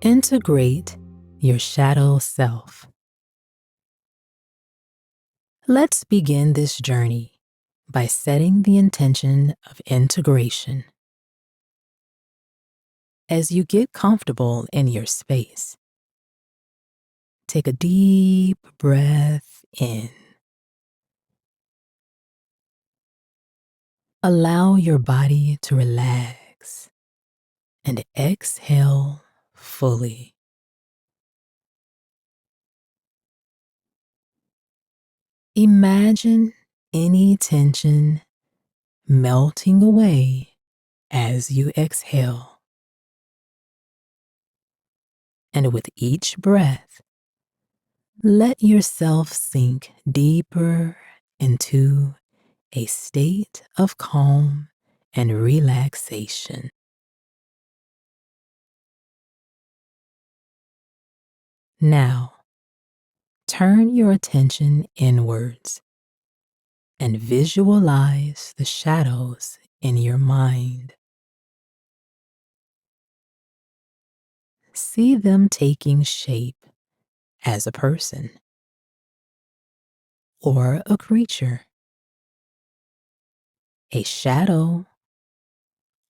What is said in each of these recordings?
Integrate your shadow self. Let's begin this journey by setting the intention of integration. As you get comfortable in your space, take a deep breath in. Allow your body to relax and exhale fully. Imagine any tension melting away as you exhale. And with each breath, let yourself sink deeper into a state of calm and relaxation. Now, turn your attention inwards and visualize the shadows in your mind. See them taking shape as a person or a creature, a shadow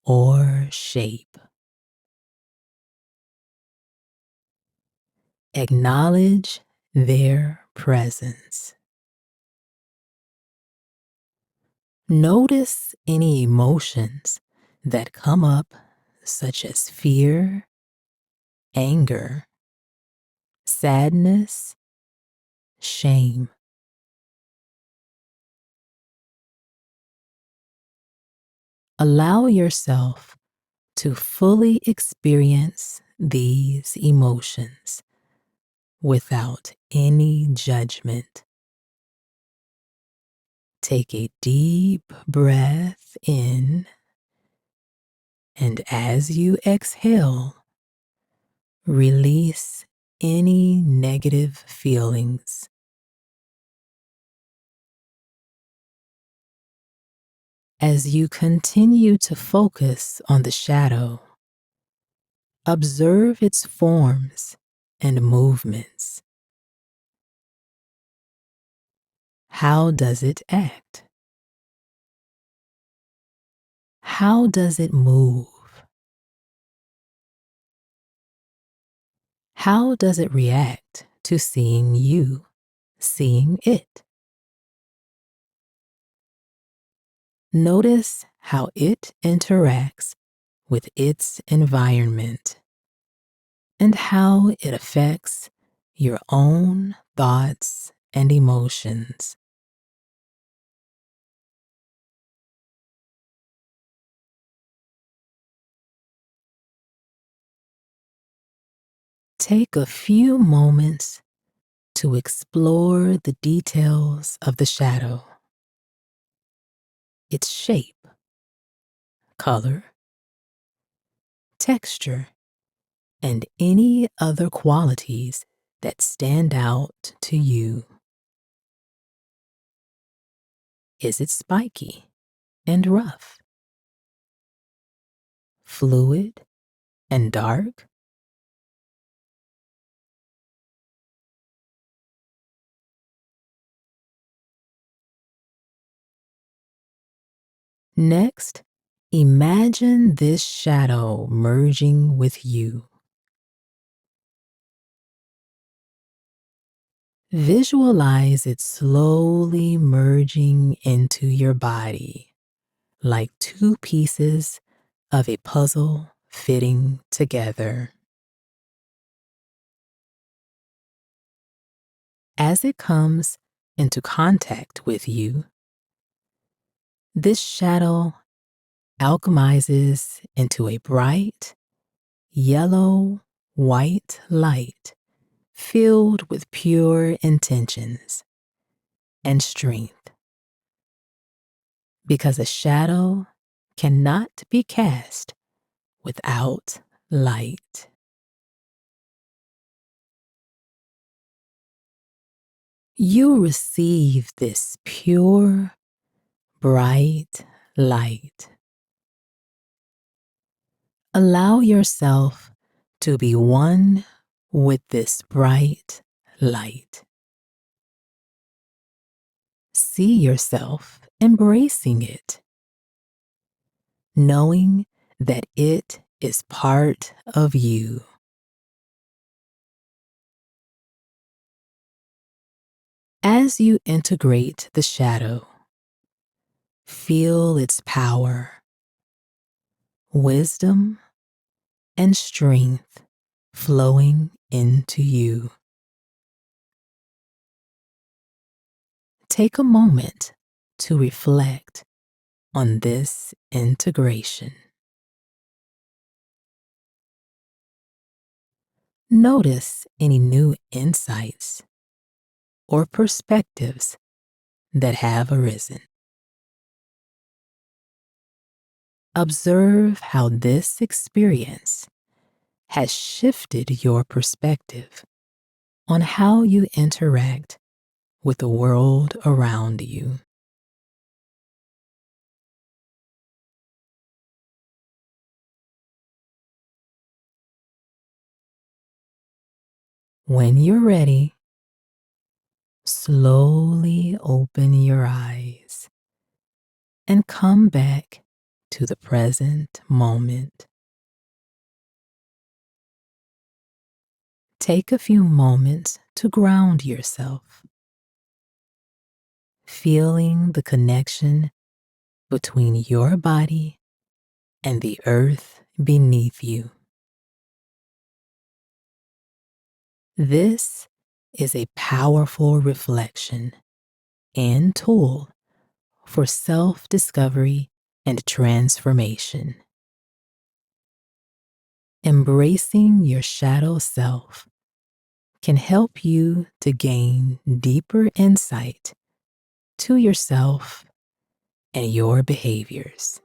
or shape. Acknowledge their presence. Notice any emotions that come up, such as fear, anger, sadness, shame. Allow yourself to fully experience these emotions without any judgment. Take a deep breath in, and as you exhale, release any negative feelings. As you continue to focus on the shadow, observe its forms and movements. How does it act? How does it move? How does it react to seeing you, seeing it? Notice how it interacts with its environment and how it affects your own thoughts and emotions. Take a few moments to explore the details of the shadow, its shape, color, texture, and any other qualities that stand out to you. Is it spiky and rough, fluid and dark? Next, imagine this shadow merging with you. Visualize it slowly merging into your body, like two pieces of a puzzle fitting together. As it comes into contact with you, this shadow alchemizes into a bright, yellow, white light filled with pure intentions and strength. Because a shadow cannot be cast without light. You receive this pure, bright light. Allow yourself to be one with this bright light. See yourself embracing it, knowing that it is part of you. As you integrate the shadow, feel its power, wisdom, and strength flowing into you. Take a moment to reflect on this integration. Notice any new insights or perspectives that have arisen. Observe how this experience has shifted your perspective on how you interact with the world around you. When you're ready, slowly open your eyes and come back to the present moment. Take a few moments to ground yourself, feeling the connection between your body and the earth beneath you. This is a powerful reflection and tool for self-discovery and transformation. Embracing your shadow self can help you to gain deeper insight to yourself and your behaviors.